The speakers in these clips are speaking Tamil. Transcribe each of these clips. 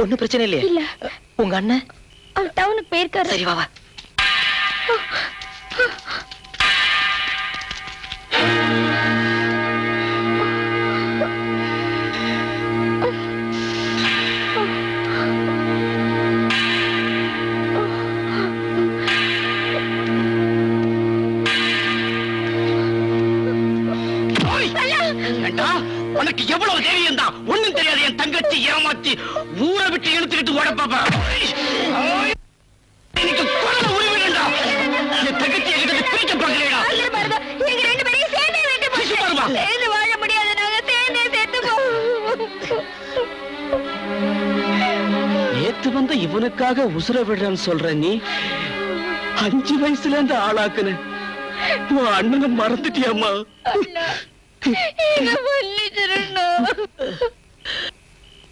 ஒண்ணும் பிரச்சனை இல்லையே? இல்ல. உங்க அண்ணன் அவர் டவுனுக்கு போயிருக்காரு. சரி வா. உனக்கு எவ்வளவு தைரியம் தான்? ஒண்ணும் தெரியாது என் தங்கச்சி ஏமாத்தி ஊரை விட்டு இழுத்துக்கிட்டு ஓட பாப்பா. எனக்கு கொலை உரிமைடா. என் தங்கச்சி என்கிட்ட பிரிக்க பாக்குறீங்களா? எங்க ரெண்டு பேரையும் சேர்ந்தே வெட்டி போச்சு. சேர்ந்து வாழ முடியாது, நாங்க சேர்ந்தே செத்து போவோம். நேத்து வந்த இவனுக்காக உசுர விடுறேன்னு சொல்ற நீ 5 வயசுல இருந்து ஆளாக்குன உன் அண்ணனை மறந்துட்டியாமா?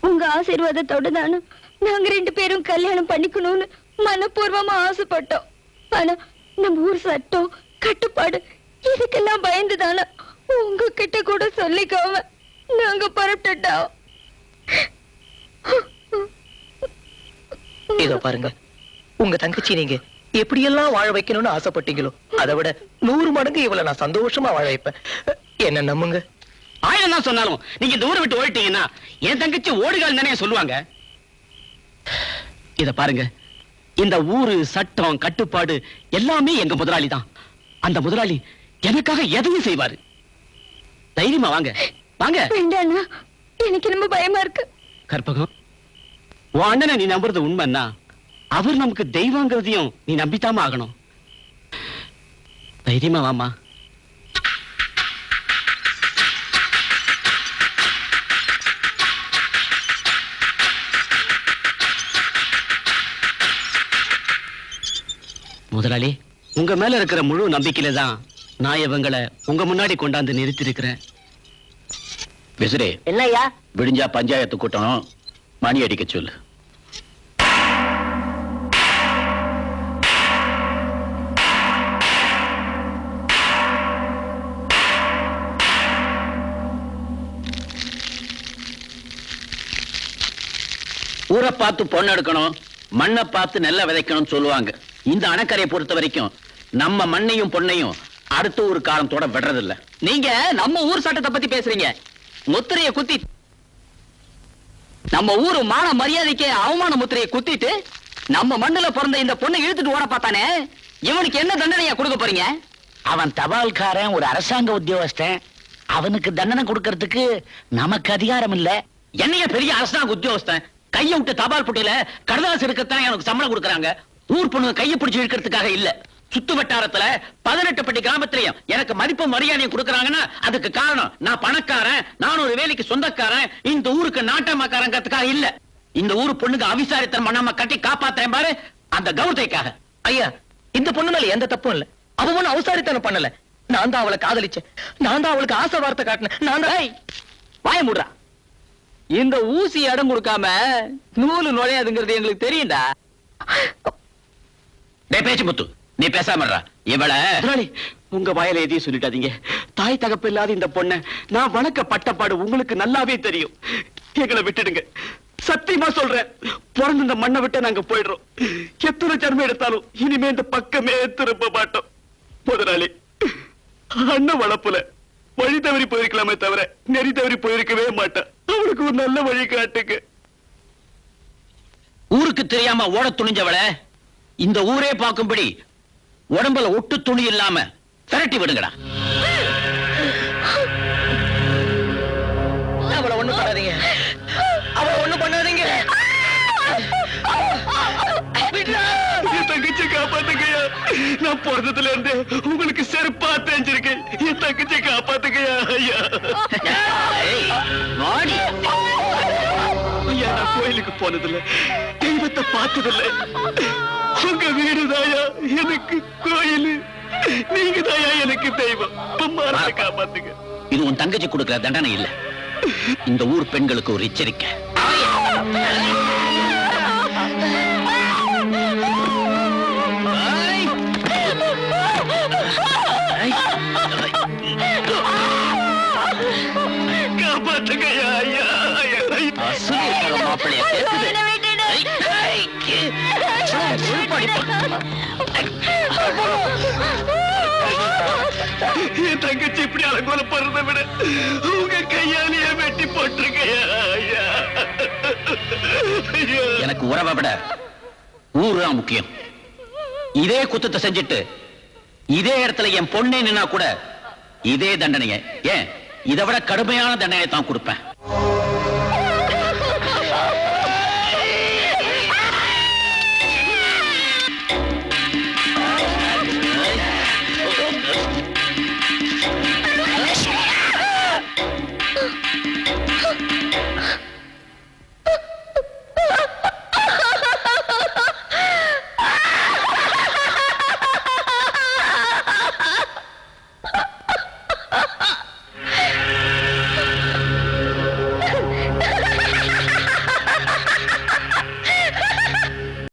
உங்க ஆசீர்வாதத்தோட தானே நாங்க 2 பேரும் கல்யாணம் பண்ணிக்கணும்னு மனப்பூர்வமா ஆசைப்பட்டோம். ஆனா நம்ம ஊர் சட்டம் கட்டுப்பாடு இதுக்கெல்லாம் பயந்துதானே உங்ககிட்ட கூட சொல்லிக்காம நாங்க புறப்பட்டுட்டோம். இதோ பாருங்க, உங்க தங்கச்சி நீங்க எப்படியெல்லாம் வாழ வைக்கணும்னு ஆசைப்பட்டீங்களோ அதை விட 100 மடங்கு இவளை நான் சந்தோஷமா வாழ வைப்பேன். என்ன நம்புங்க. 1000 தான் சொன்னாலும் நீங்க இந்த ஊரை விட்டு ஓடிட்டீங்கன்னா என் தங்கச்சி ஓடுகால் தானே சொல்லுவாங்க. இத பாருங்க, இந்த ஊரு சட்டம் கட்டுப்பாடு எல்லாமே எங்க முதலாளி தான். அந்த முதலாளி எனக்காக எதையும் செய்வாரு. தைரியமா வாங்க வாங்க. வேண்டாண்ணா, எனக்கு ரொம்ப பயமா இருக்கு. கற்பகம், உன் அண்ணனை நீ நம்புறது உண்மைன்னா அவர் நமக்கு தெய்வங்கிறதையும் நீ நம்பித்தாம ஆகணும். தைரியமா வாமா. முதலாளி, உங்க மேல இருக்கிற முழு நம்பிக்கையில தான் நான் இவங்களை உங்க முன்னாடி கொண்டாந்து நிறுத்தி இருக்கிறேன். விசிறே, என்னையா விடிஞ்சா பஞ்சாயத்து கூட்டம், மணி அடிக்க சொல்லு. ஊரை பார்த்து பொண்ணு எடுக்கணும், மண்ணை பார்த்து நெல்ல விதைக்கணும்னு சொல்லுவாங்க. இந்த அணைக்கரையை பொறுத்த வரைக்கும் நம்ம மண்ணையும் பொண்ணையும் அடுத்த ஒரு காலத்தோட விடுறதில்ல. நீங்க நம்ம ஊர் சட்டத்தை பத்தி பேசுறீங்க. முத்திரையை குத்தி நம்ம ஊரு மான மரியாதைக்கு அவமான முத்திரையை குத்திட்டு நம்ம மண்ணுல பிறந்த இந்த பொண்ணை இழுத்துட்டு ஓட பார்த்தானே, இவனுக்கு என்ன தண்டனையா கொடுக்க போறீங்க? அவன் தபால்காரன், ஒரு அரசாங்க உத்தியோகஸ்தன். அவனுக்கு தண்டனை கொடுக்கறதுக்கு நமக்கு அதிகாரம் இல்ல. என்னைய பெரிய அரசாங்க உத்தியோகஸ்தன் கைய விட்டு தபால் புட்டியில கடதாசு இருக்கத்தான் எனக்கு சம்பளம் கொடுக்கறாங்க. ஊர் பொண்ணு கையை பிடிச்சு இழுக்கிறதுக்காக இல்ல. சுத்து வட்டாரத்துல 18 பட்டி கிராமத்திலையும் எனக்கு மதிப்பு மரியாதையும் கொடுக்கறாங்கன்னா அதுக்கு காரணம் நான் பணக்காரன், நான் ஒரு வேலைக்கு சொந்தக்காரன், இந்த ஊருக்கு நாட்டமாக்காரங்கிறதுக்காக இல்ல. இந்த ஊரு பொண்ணுக்கு அவிசாரித்தனம் பண்ணாம கட்டி காப்பாத்துறேன் பாரு, அந்த கௌரவத்துக்காக. ஐயா, இந்த பொண்ணு மேல எந்த தப்பும் இல்ல. அவ ஒண்ணு அவசாரித்தனம் பண்ணல. நான் தான் அவளை காதலிச்சேன். நான் தான் அவளுக்கு ஆசை வார்த்தை காட்டினேன். நான் தான். வாய மூடுறா. இந்த ஊசி இடம் கொடுக்காம நூலு நுழையாதுங்கிறது எங்களுக்கு தெரியும்டா. பேச்சு முத்து, நீ பேசாம இவளை உங்க வாயில எதையும் சொல்லிட்டாதீங்க. தாய் தகப்பு இல்லாத இந்த பொண்ண நான் வணக்க பட்டப்பாடு உங்களுக்கு நல்லாவே தெரியும். எங்களை விட்டுடுங்க, சத்தியமா சொல்றேன். பிறந்த இந்த மண்ணை விட்டு நாங்க போயிடுறோம். எத்தனை ஜன்மம் எடுத்தாலும் இனிமே இந்த பக்கமே திரும்ப மாட்டோம். முதலாளி, அண்ணன் வளப்புல வழி தவறி போயிருக்கலாமே தவிர நெறி தவறி போயிருக்கவே மாட்டேன். அவளுக்கு ஒரு நல்ல வழி காட்டுங்க. ஊருக்கு தெரியாம ஓட துணிஞ்சவள இந்த ஊரே பார்க்கும்படி உடம்புல ஒட்டு துணி இல்லாம திரட்டி விடுங்கடா. அவளை ஒண்ணு பண்ணாதீங்க, அவளை ஒண்ணு பண்ணாதீங்க. என் தங்கச்சி காப்பாத்துக்கையா. நான் பிறந்ததுல இருந்து உங்களுக்கு செருப்பா தெரிஞ்சிருக்கேன். என் தங்கச்சி காப்பாத்துக்கையா. ஐயா ஐயா, நான் கோயிலுக்கு போனதில்லை, தெய்வத்தை பார்த்ததில்லை. உங்க வீடு தாயா எனக்கு கோயில், நீங்க தாயா எனக்கு தெய்வம். காப்பாத்துங்க. இது உன் தங்கச்சி கொடுக்கிற தண்டனை இல்ல, இந்த ஊர் பெண்களுக்கு ஒரு எச்சரிக்கை. காப்பாத்துங்க ஐயா. மாப்பிள்ளைய என் தங்கச்சி இப்படி அலங்கோலப்படுறதை விட உங்க கையாலேயே வெட்டி போட்டிருக்கையா? எனக்கு உறவை விட ஊருதான் முக்கியம். இதே குத்தத்தை செஞ்சுட்டு இதே இடத்துல என் பொண்ணே நின்னா கூட இதே தண்டனையை, ஏன் இதை விட கடுமையான தண்டனையை தான் கொடுப்பேன்.